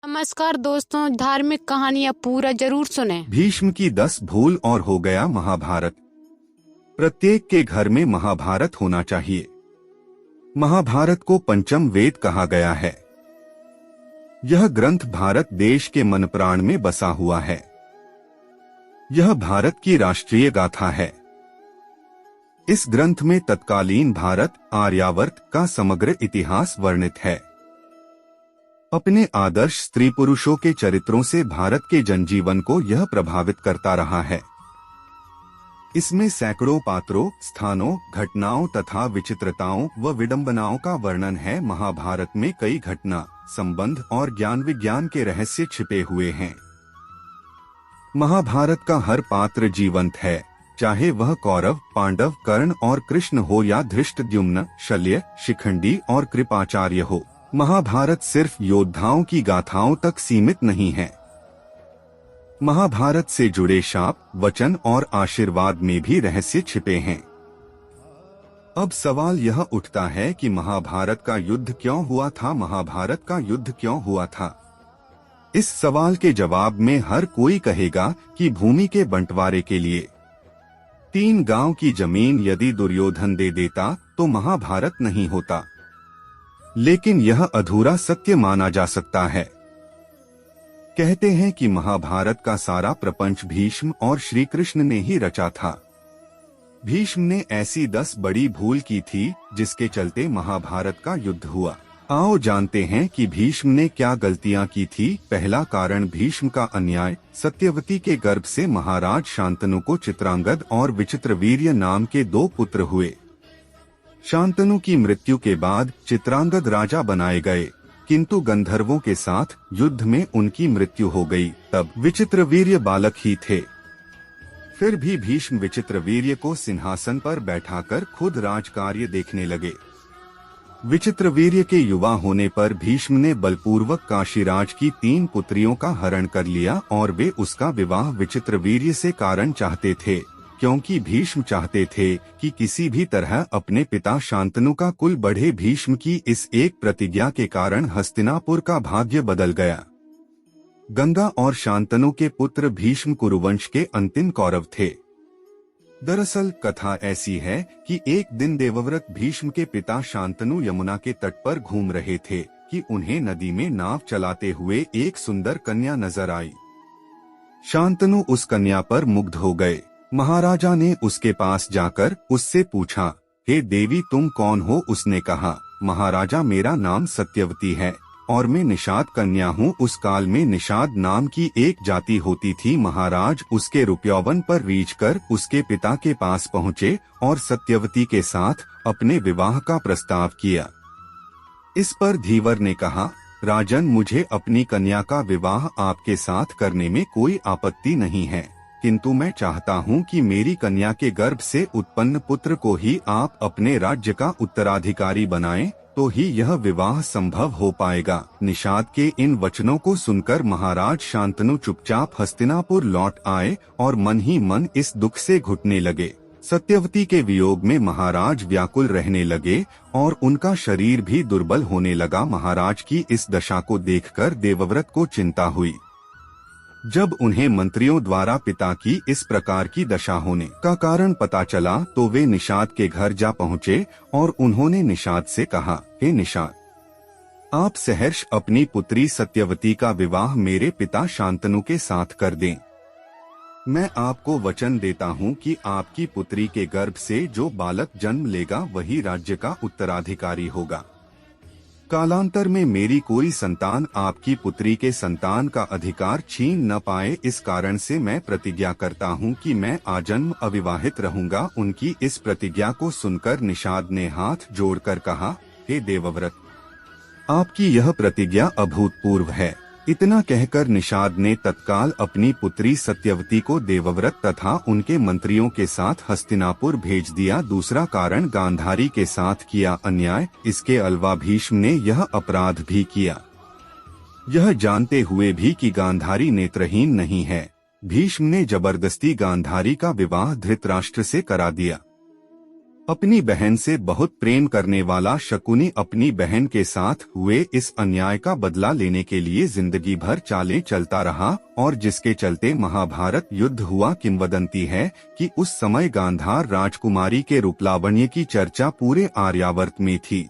नमस्कार दोस्तों, धार्मिक कहानियाँ पूरा जरूर सुने। भीष्म की 10 भूल और हो गया महाभारत। प्रत्येक के घर में महाभारत होना चाहिए। महाभारत को पंचम वेद कहा गया है। यह ग्रंथ भारत देश के मन प्राण में बसा हुआ है। यह भारत की राष्ट्रीय गाथा है। इस ग्रंथ में तत्कालीन भारत आर्यावर्त का समग्र इतिहास वर्णित है। अपने आदर्श स्त्री पुरुषों के चरित्रों से भारत के जनजीवन को यह प्रभावित करता रहा है। इसमें सैकड़ों पात्रों, स्थानों, घटनाओं तथा विचित्रताओं व विडंबनाओं का वर्णन है। महाभारत में कई घटना, संबंध और ज्ञान विज्ञान के रहस्य छिपे हुए हैं। महाभारत का हर पात्र जीवंत है, चाहे वह कौरव, पांडव, कर्ण और कृष्ण हो या धृष्टद्युम्न, शल्य, शिखंडी और कृपाचार्य हो। महाभारत सिर्फ योद्धाओं की गाथाओं तक सीमित नहीं है। महाभारत से जुड़े शाप, वचन और आशीर्वाद में भी रहस्य छिपे हैं। अब सवाल यह उठता है कि महाभारत का युद्ध क्यों हुआ था? महाभारत का युद्ध क्यों हुआ था? इस सवाल के जवाब में हर कोई कहेगा कि भूमि के बंटवारे के लिए। 3 गांव की जमीन यदि दुर्योधन दे देता तो महाभारत नहीं होता। लेकिन यह अधूरा सत्य माना जा सकता है। कहते हैं कि महाभारत का सारा प्रपंच भीष्म और श्री कृष्ण ने ही रचा था। भीष्म ने ऐसी 10 बड़ी भूल की थी जिसके चलते महाभारत का युद्ध हुआ। आओ जानते हैं कि भीष्म ने क्या गलतियां की थी। पहला कारण भीष्म का अन्याय। सत्यवती के गर्भ से महाराज शांतनु को चित्रांगद और विचित्रवीर्य नाम के 2 पुत्र हुए। शांतनु की मृत्यु के बाद चित्रांगद राजा बनाए गए, किंतु गंधर्वों के साथ युद्ध में उनकी मृत्यु हो गई। तब विचित्रवीर्य बालक ही थे। फिर भी भीष्म विचित्रवीर्य को सिंहासन पर बैठाकर खुद राजकार्य देखने लगे। विचित्रवीर्य के युवा होने पर भीष्म ने बलपूर्वक काशीराज की 3 पुत्रियों का हरण कर लिया और वे उसका विवाह विचित्रवीर्य से कारण चाहते थे, क्योंकि भीष्म चाहते थे कि किसी भी तरह अपने पिता शांतनु का कुल बढ़े। भीष्म की इस एक प्रतिज्ञा के कारण हस्तिनापुर का भाग्य बदल गया। गंगा और शांतनु के पुत्र भीष्म कुरुवंश के अंतिम कौरव थे। दरअसल कथा ऐसी है कि एक दिन देवव्रत भीष्म के पिता शांतनु यमुना के तट पर घूम रहे थे कि उन्हें नदी में नाव चलाते हुए एक सुंदर कन्या नजर आई। शांतनु उस कन्या पर मुग्ध हो गए। महाराजा ने उसके पास जाकर उससे पूछा, हे देवी तुम कौन हो? उसने कहा, महाराजा मेरा नाम सत्यवती है और मैं निषाद कन्या हूँ। उस काल में निषाद नाम की एक जाति होती थी। महाराज उसके रूपयौवन पर रीझ कर उसके पिता के पास पहुँचे और सत्यवती के साथ अपने विवाह का प्रस्ताव किया। इस पर धीवर ने कहा, राजन मुझे अपनी कन्या का विवाह आपके साथ करने में कोई आपत्ति नहीं है, किंतु मैं चाहता हूं कि मेरी कन्या के गर्भ से उत्पन्न पुत्र को ही आप अपने राज्य का उत्तराधिकारी बनाएं, तो ही यह विवाह संभव हो पाएगा। निषाद के इन वचनों को सुनकर महाराज शांतनु चुपचाप हस्तिनापुर लौट आए और मन ही मन इस दुख से घुटने लगे। सत्यवती के वियोग में महाराज व्याकुल रहने लगे और उनका शरीर भी दुर्बल होने लगा। महाराज की इस दशा को देखकर देवव्रत को चिंता हुई। जब उन्हें मंत्रियों द्वारा पिता की इस प्रकार की दशा होने का कारण पता चला तो वे निषाद के घर जा पहुँचे और उन्होंने निषाद से कहा, हे निषाद, आप सहर्ष अपनी पुत्री सत्यवती का विवाह मेरे पिता शांतनु के साथ कर दें। मैं आपको वचन देता हूँ कि आपकी पुत्री के गर्भ से जो बालक जन्म लेगा वही राज्य का उत्तराधिकारी होगा। कालांतर में मेरी कोई संतान आपकी पुत्री के संतान का अधिकार छीन न पाए। इस कारण से मैं प्रतिज्ञा करता हूँ कि मैं आजन्म अविवाहित रहूंगा। उनकी इस प्रतिज्ञा को सुनकर निषाद ने हाथ जोड़कर कहा, हे देवव्रत, आपकी यह प्रतिज्ञा अभूतपूर्व है। इतना कहकर निषाद ने तत्काल अपनी पुत्री सत्यवती को देवव्रत तथा उनके मंत्रियों के साथ हस्तिनापुर भेज दिया। दूसरा कारण गांधारी के साथ किया अन्याय। इसके अलावा भीष्म ने यह अपराध भी किया, यह जानते हुए भी कि गांधारी नेत्रहीन नहीं है। भीष्म ने जबरदस्ती गांधारी का विवाह धृतराष्ट्र से करा दिया। अपनी बहन से बहुत प्रेम करने वाला शकुनी अपनी बहन के साथ हुए इस अन्याय का बदला लेने के लिए जिंदगी भर चालें चलता रहा और जिसके चलते महाभारत युद्ध हुआ। किंवदंती है कि उस समय गांधार राजकुमारी के रूपलावण्य की चर्चा पूरे आर्यावर्त में थी।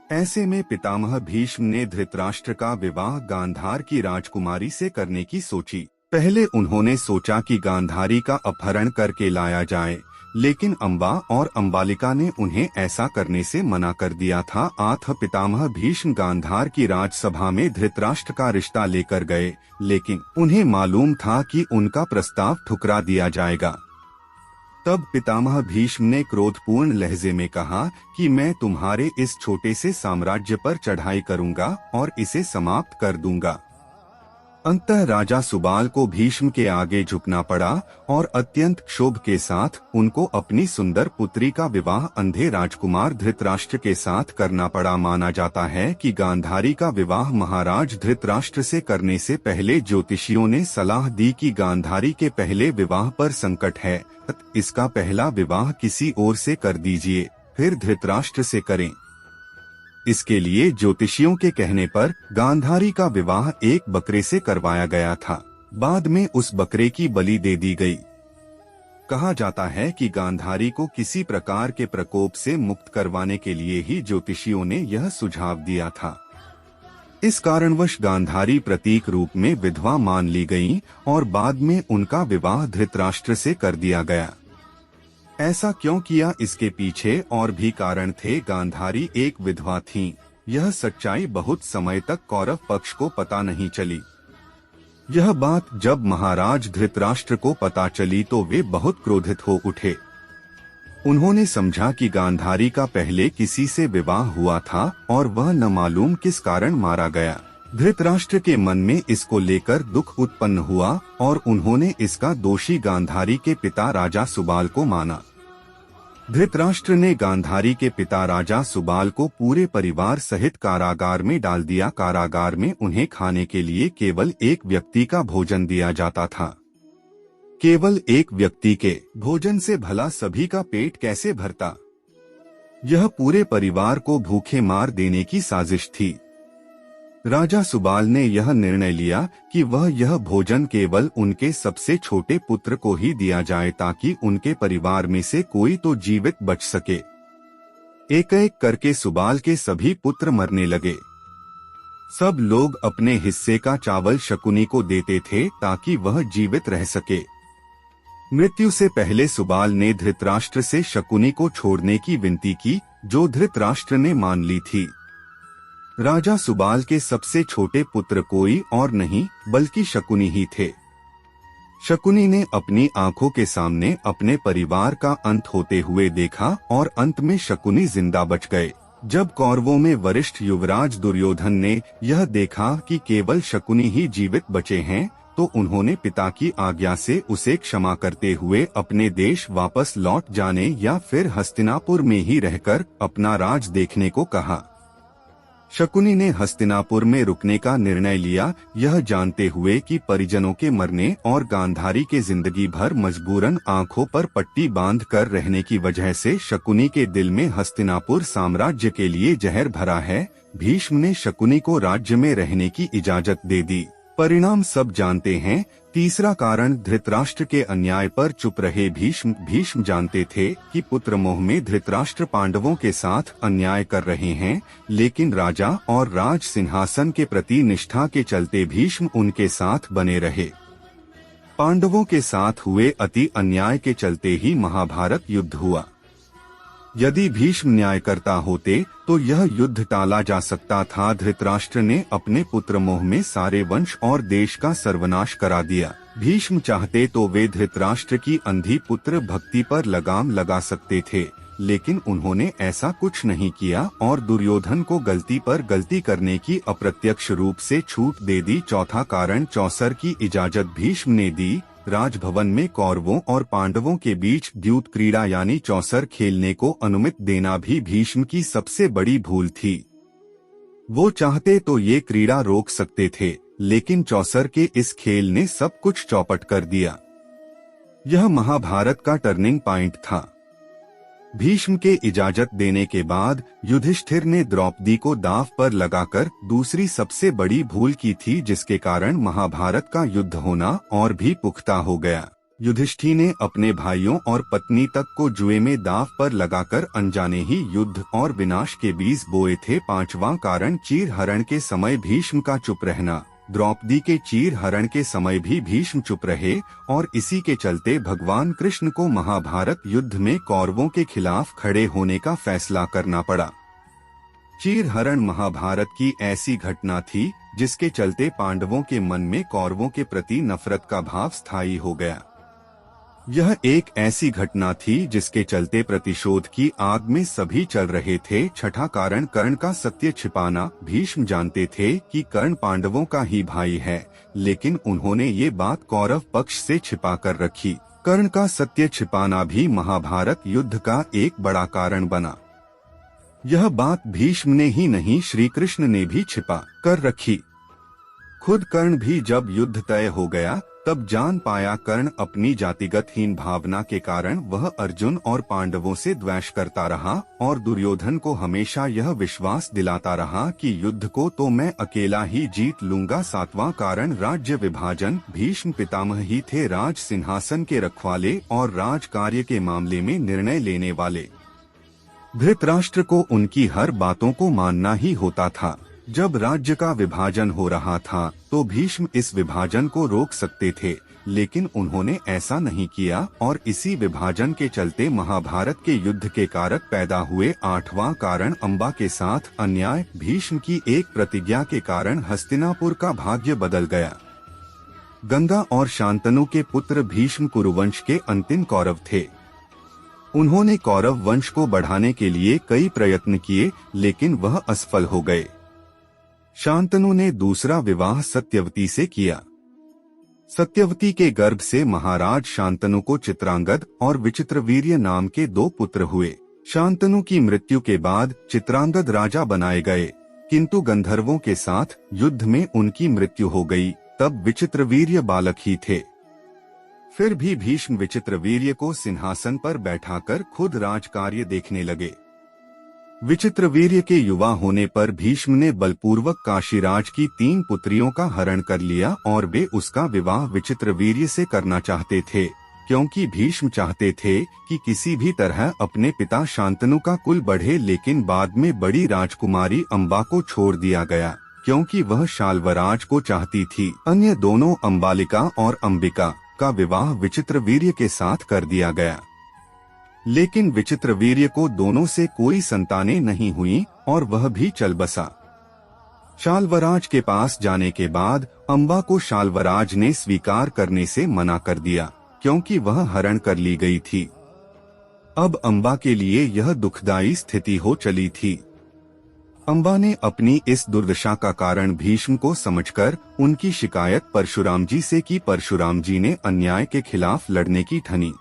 ऐसे में पितामह भीष्म ने धृतराष्ट्र का विवाह गांधार की राजकुमारी से करने की सोची। पहले उन्होंने सोचा कि गांधारी का अपहरण करके लाया जाए, लेकिन अम्बा और अम्बालिका ने उन्हें ऐसा करने से मना कर दिया था। अतः पितामह भीष्म गांधार की राजसभा में धृतराष्ट्र का रिश्ता लेकर गए, लेकिन उन्हें मालूम था कि उनका प्रस्ताव ठुकरा दिया जाएगा। तब पितामह भीष्म ने क्रोधपूर्ण लहजे में कहा कि मैं तुम्हारे इस छोटे से साम्राज्य पर चढ़ाई करूंगा और इसे समाप्त कर दूंगा। अंततः राजा सुबाल को भीष्म के आगे झुकना पड़ा और अत्यंत क्षोभ के साथ उनको अपनी सुंदर पुत्री का विवाह अंधे राजकुमार धृतराष्ट्र के साथ करना पड़ा। माना जाता है कि गांधारी का विवाह महाराज धृतराष्ट्र से करने से पहले ज्योतिषियों ने सलाह दी कि गांधारी के पहले विवाह पर संकट है, इसका पहला विवाह किसी और से कर दीजिए, फिर धृतराष्ट्र से करें। इसके लिए ज्योतिषियों के कहने पर गांधारी का विवाह एक बकरे से करवाया गया था। बाद में उस बकरे की बलि दे दी गई। कहा जाता है कि गांधारी को किसी प्रकार के प्रकोप से मुक्त करवाने के लिए ही ज्योतिषियों ने यह सुझाव दिया था। इस कारणवश गांधारी प्रतीक रूप में विधवा मान ली गईं और बाद में उनका विवाह धृतराष्ट्र से कर दिया गया। ऐसा क्यों किया, इसके पीछे और भी कारण थे। गांधारी एक विधवा थीं। यह सच्चाई बहुत समय तक कौरव पक्ष को पता नहीं चली। यह बात जब महाराज धृतराष्ट्र को पता चली तो वे बहुत क्रोधित हो उठे। उन्होंने समझा कि गांधारी का पहले किसी से विवाह हुआ था और वह न मालूम किस कारण मारा गया। धृतराष्ट्र के मन में इसको लेकर दुख उत्पन्न हुआ और उन्होंने इसका दोषी गांधारी के पिता राजा सुबाल को माना। धृतराष्ट्र ने गांधारी के पिता राजा सुबाल को पूरे परिवार सहित कारागार में डाल दिया। कारागार में उन्हें खाने के लिए केवल एक व्यक्ति का भोजन दिया जाता था। केवल एक व्यक्ति के भोजन से भला सभी का पेट कैसे भरता? यह पूरे परिवार को भूखे मार देने की साजिश थी। राजा सुबाल ने यह निर्णय लिया कि वह यह भोजन केवल उनके सबसे छोटे पुत्र को ही दिया जाए ताकि उनके परिवार में से कोई तो जीवित बच सके। एक एक करके सुबाल के सभी पुत्र मरने लगे। सब लोग अपने हिस्से का चावल शकुनी को देते थे ताकि वह जीवित रह सके। मृत्यु से पहले सुबाल ने धृतराष्ट्र से शकुनी को छोड़ने की विनती की, जो धृतराष्ट्र ने मान ली थी। राजा सुबाल के सबसे छोटे पुत्र कोई और नहीं बल्कि शकुनी ही थे। शकुनी ने अपनी आंखों के सामने अपने परिवार का अंत होते हुए देखा और अंत में शकुनी जिंदा बच गए। जब कौरवों में वरिष्ठ युवराज दुर्योधन ने यह देखा कि केवल शकुनी ही जीवित बचे हैं, तो उन्होंने पिता की आज्ञा से उसे क्षमा करते हुए अपने देश वापस लौट जाने या फिर हस्तिनापुर में ही रहकर अपना राज देखने को कहा। शकुनी ने हस्तिनापुर में रुकने का निर्णय लिया, यह जानते हुए कि परिजनों के मरने और गांधारी के जिंदगी भर मजबूरन आंखों पर पट्टी बांध कर रहने की वजह से शकुनी के दिल में हस्तिनापुर साम्राज्य के लिए जहर भरा है। भीष्म ने शकुनी को राज्य में रहने की इजाजत दे दी। परिणाम सब जानते हैं। तीसरा कारण धृतराष्ट्र के अन्याय पर चुप रहे भीष्म जानते थे कि पुत्र मोह में धृतराष्ट्र पांडवों के साथ अन्याय कर रहे हैं, लेकिन राजा और राज सिंहासन के प्रति निष्ठा के चलते भीष्म उनके साथ बने रहे। पांडवों के साथ हुए अति अन्याय के चलते ही महाभारत युद्ध हुआ। यदि भीष्म न्याय करता होते तो यह युद्ध टाला जा सकता था। धृतराष्ट्र ने अपने पुत्र मोह में सारे वंश और देश का सर्वनाश करा दिया। भीष्म चाहते तो वे धृतराष्ट्र की अंधी पुत्र भक्ति पर लगाम लगा सकते थे, लेकिन उन्होंने ऐसा कुछ नहीं किया और दुर्योधन को गलती पर गलती करने की अप्रत्यक्ष रूप से छूट दे दी। चौथा कारण चौसर की इजाजत भीष्म ने दी। राजभवन में कौरवों और पांडवों के बीच द्यूत क्रीड़ा यानी चौसर खेलने को अनुमति देना भी भीष्म की सबसे बड़ी भूल थी। वो चाहते तो ये क्रीड़ा रोक सकते थे, लेकिन चौसर के इस खेल ने सब कुछ चौपट कर दिया। यह महाभारत का टर्निंग पॉइंट था। भीष्म के इजाजत देने के बाद युधिष्ठिर ने द्रौपदी को दांव पर लगाकर दूसरी सबसे बड़ी भूल की थी, जिसके कारण महाभारत का युद्ध होना और भी पुख्ता हो गया। युधिष्ठिर ने अपने भाइयों और पत्नी तक को जुए में दांव पर लगाकर अनजाने ही युद्ध और विनाश के बीज बोए थे। पांचवा कारण चीर हरण के समय भीष्म का चुप रहना। द्रौपदी के चीर हरण के समय भी भीष्म चुप रहे और इसी के चलते भगवान कृष्ण को महाभारत युद्ध में कौरवों के खिलाफ खड़े होने का फैसला करना पड़ा। चीर हरण महाभारत की ऐसी घटना थी जिसके चलते पांडवों के मन में कौरवों के प्रति नफरत का भाव स्थायी हो गया। यह एक ऐसी घटना थी जिसके चलते प्रतिशोध की आग में सभी चल रहे थे। छठा कारण कर्ण का सत्य छिपाना। भीष्म जानते थे कि कर्ण पांडवों का ही भाई है, लेकिन उन्होंने ये बात कौरव पक्ष से छिपा कर रखी। कर्ण का सत्य छिपाना भी महाभारत युद्ध का एक बड़ा कारण बना। यह बात भीष्म ने ही नहीं, श्री कृष्ण ने भी छिपा कर रखी। खुद कर्ण भी जब युद्ध तय हो गया तब जान पाया कर्ण अपनी जातिगत हीन भावना के कारण वह अर्जुन और पांडवों से द्वेष करता रहा और दुर्योधन को हमेशा यह विश्वास दिलाता रहा कि युद्ध को तो मैं अकेला ही जीत लूंगा। सातवां कारण राज्य विभाजन। भीष्म पितामह ही थे राज सिंहासन के रखवाले और राज कार्य के मामले में निर्णय लेने वाले। धृतराष्ट्र को उनकी हर बातों को मानना ही होता था। जब राज्य का विभाजन हो रहा था तो भीष्म इस विभाजन को रोक सकते थे, लेकिन उन्होंने ऐसा नहीं किया और इसी विभाजन के चलते महाभारत के युद्ध के कारक पैदा हुए। आठवां कारण अंबा के साथ अन्याय। भीष्म की एक प्रतिज्ञा के कारण हस्तिनापुर का भाग्य बदल गया। गंगा और शांतनु के पुत्र भीष्म कुरुवंश के अंतिम कौरव थे। उन्होंने कौरव वंश को बढ़ाने के लिए कई प्रयत्न किए, लेकिन वह असफल हो गए। शांतनु ने दूसरा विवाह सत्यवती से किया। सत्यवती के गर्भ से महाराज शांतनु को चित्रांगद और विचित्रवीर्य नाम के 2 पुत्र हुए। शांतनु की मृत्यु के बाद चित्रांगद राजा बनाए गए, किंतु गंधर्वों के साथ युद्ध में उनकी मृत्यु हो गई। तब विचित्रवीर्य बालक ही थे। फिर भी भीष्म विचित्रवीर्य को सिंहासन पर बैठाकर खुद राजकार्य देखने लगे। विचित्रवीर्य के युवा होने पर भीष्म ने बलपूर्वक काशीराज की 3 पुत्रियों का हरण कर लिया और वे उसका विवाह विचित्रवीर्य से करना चाहते थे, क्योंकि भीष्म चाहते थे कि किसी भी तरह अपने पिता शांतनु का कुल बढ़े। लेकिन बाद में बड़ी राजकुमारी अंबा को छोड़ दिया गया, क्योंकि वह शाल्वराज को चाहती थी। अन्य दोनों अंबालिका और अंबिका का विवाह विचित्रवीर्य के साथ कर दिया गया, लेकिन विचित्रवीर्य को दोनों से कोई संतानें नहीं हुई और वह भी चल बसा। शाल्वराज के पास जाने के बाद अंबा को शाल्वराज ने स्वीकार करने से मना कर दिया, क्योंकि वह हरण कर ली गई थी। अब अंबा के लिए यह दुखदायी स्थिति हो चली थी। अंबा ने अपनी इस दुर्दशा का कारण भीष्म को समझकर उनकी शिकायत परशुराम जी से की। परशुराम जी ने अन्याय के खिलाफ लड़ने की ठानी।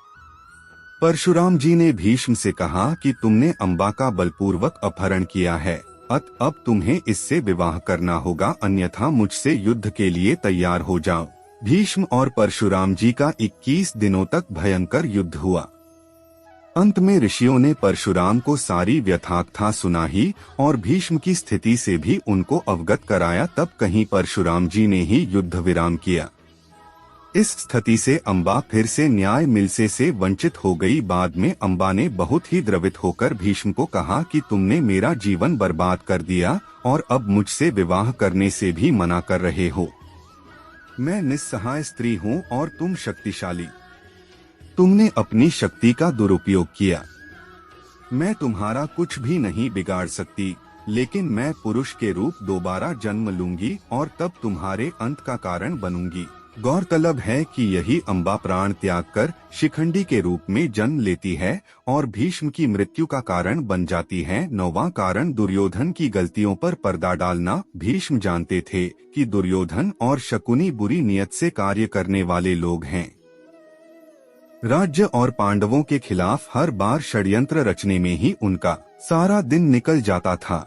परशुराम जी ने भीष्म से कहा कि तुमने अंबा का बलपूर्वक अपहरण किया है, अब तुम्हें इससे विवाह करना होगा, अन्यथा मुझसे युद्ध के लिए तैयार हो जाओ। भीष्म और परशुराम जी का 21 दिनों तक भयंकर युद्ध हुआ। अंत में ऋषियों ने परशुराम को सारी व्यथाकथा सुनाई और भीष्म की स्थिति से भी उनको अवगत कराया। तब कहीं परशुराम जी ने ही युद्ध विराम किया। इस स्थिति से अंबा फिर से न्याय मिलने से वंचित हो गई। बाद में अंबा ने बहुत ही द्रवित होकर भीष्म को कहा कि तुमने मेरा जीवन बर्बाद कर दिया और अब मुझसे विवाह करने से भी मना कर रहे हो। मैं निस्सहाय स्त्री हूँ और तुम शक्तिशाली। तुमने अपनी शक्ति का दुरुपयोग किया। मैं तुम्हारा कुछ भी नहीं बिगाड़ सकती, लेकिन मैं पुरुष के रूप दोबारा जन्म लूंगी और तब तुम्हारे अंत का कारण बनूंगी। गौरतलब है कि यही अंबा प्राण त्याग कर शिखंडी के रूप में जन्म लेती है और भीष्म की मृत्यु का कारण बन जाती है। 9वां कारण दुर्योधन की गलतियों पर पर्दा डालना। भीष्म जानते थे कि दुर्योधन और शकुनी बुरी नियत से कार्य करने वाले लोग हैं। राज्य और पांडवों के खिलाफ हर बार षड्यंत्र रचने में ही उनका सारा दिन निकल जाता था।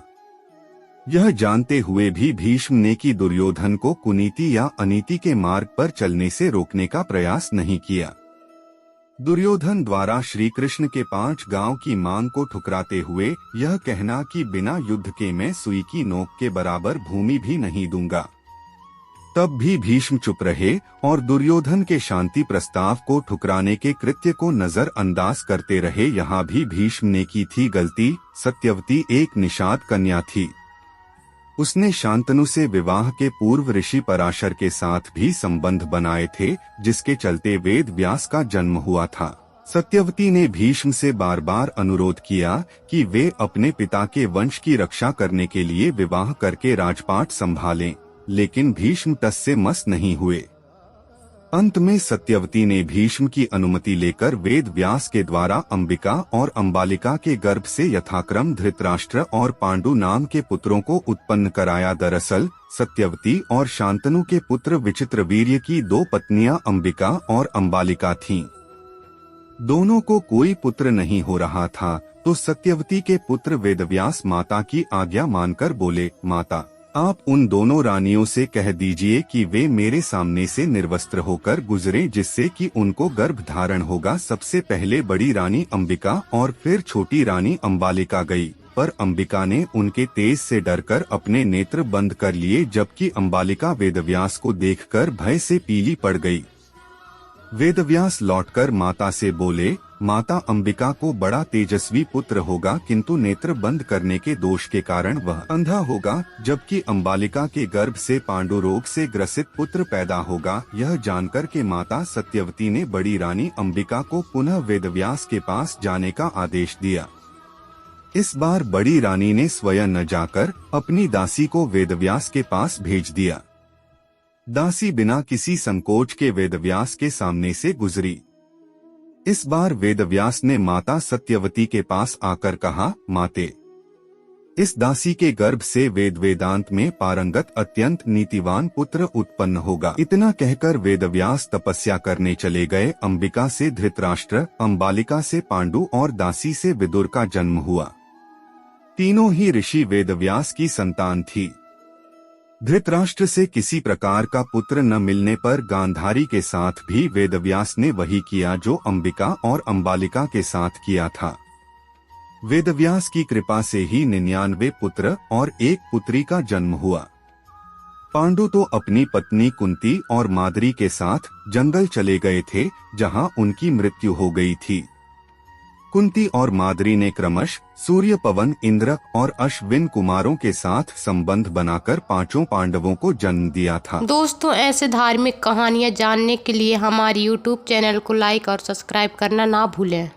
यह जानते हुए भी भीष्म ने कि दुर्योधन को कुनीति या अनीति के मार्ग पर चलने से रोकने का प्रयास नहीं किया। दुर्योधन द्वारा श्री कृष्ण के 5 गांव की मांग को ठुकराते हुए यह कहना कि बिना युद्ध के मैं सुई की नोक के बराबर भूमि भी नहीं दूंगा। तब भी भीष्म चुप रहे और दुर्योधन के शांति प्रस्ताव को ठुकराने के कृत्य को नजरअंदाज करते रहे। यहाँ भी भीष्म ने की थी गलती। सत्यवती एक निषाद कन्या थी। उसने शांतनु से विवाह के पूर्व ऋषि पराशर के साथ भी संबंध बनाए थे, जिसके चलते वेद व्यास का जन्म हुआ था। सत्यवती ने भीष्म से बार बार अनुरोध किया कि वे अपने पिता के वंश की रक्षा करने के लिए विवाह करके राजपाट संभालें, लेकिन भीष्म टस से मस नहीं हुए। अंत में सत्यवती ने भीष्म की अनुमति लेकर वेद व्यास के द्वारा अंबिका और अंबालिका के गर्भ से यथाक्रम धृतराष्ट्र और पांडु नाम के पुत्रों को उत्पन्न कराया। दरअसल सत्यवती और शांतनु के पुत्र विचित्रवीर्य की 2 पत्नियां अंबिका और अंबालिका थीं। दोनों को कोई पुत्र नहीं हो रहा था, तो सत्यवती के पुत्र वेदव्यास माता की आज्ञा मानकर बोले, माता आप उन दोनों रानियों से कह दीजिए कि वे मेरे सामने से निर्वस्त्र होकर गुजरें, जिससे कि उनको गर्भ धारण होगा। सबसे पहले बड़ी रानी अंबिका और फिर छोटी रानी अंबालिका गई, पर अंबिका ने उनके तेज से डरकर अपने नेत्र बंद कर लिए, जबकि अंबालिका वेदव्यास को देखकर भय से पीली पड़ गई। वेदव्यास लौटकर माता से बोले, माता अंबिका को बड़ा तेजस्वी पुत्र होगा, किंतु नेत्र बंद करने के दोष के कारण वह अंधा होगा, जबकि अंबालिका के गर्भ से पांडु रोग से ग्रसित पुत्र पैदा होगा। यह जानकर के माता सत्यवती ने बड़ी रानी अंबिका को पुनः वेदव्यास के पास जाने का आदेश दिया। इस बार बड़ी रानी ने स्वयं न जाकर अपनी दासी को वेदव्यास के पास भेज दिया। दासी बिना किसी संकोच के वेदव्यास के सामने से गुजरी। इस बार वेदव्यास ने माता सत्यवती के पास आकर कहा, माते, इस दासी के गर्भ से वेदांत में पारंगत अत्यंत नीतिवान पुत्र उत्पन्न होगा। इतना कहकर वेदव्यास तपस्या करने चले गए। अंबिका से धृतराष्ट्र, अंबालिका से पांडु और दासी से विदुर का जन्म हुआ। तीनों ही ऋषि वेदव्यास की संतान थी। धृतराष्ट्र से किसी प्रकार का पुत्र न मिलने पर गांधारी के साथ भी वेदव्यास ने वही किया जो अंबिका और अंबालिका के साथ किया था। वेदव्यास की कृपा से ही 99 पुत्र और 1 पुत्री का जन्म हुआ। पांडु तो अपनी पत्नी कुंती और माद्री के साथ जंगल चले गए थे, जहां उनकी मृत्यु हो गई थी। कुंती और माद्री ने क्रमश सूर्य, पवन, इंद्र और अश्विन कुमारों के साथ संबंध बनाकर 5 पांडवों को जन्म दिया था। दोस्तों, ऐसे धार्मिक कहानियाँ जानने के लिए हमारे YouTube चैनल को लाइक और सब्सक्राइब करना ना भूलें।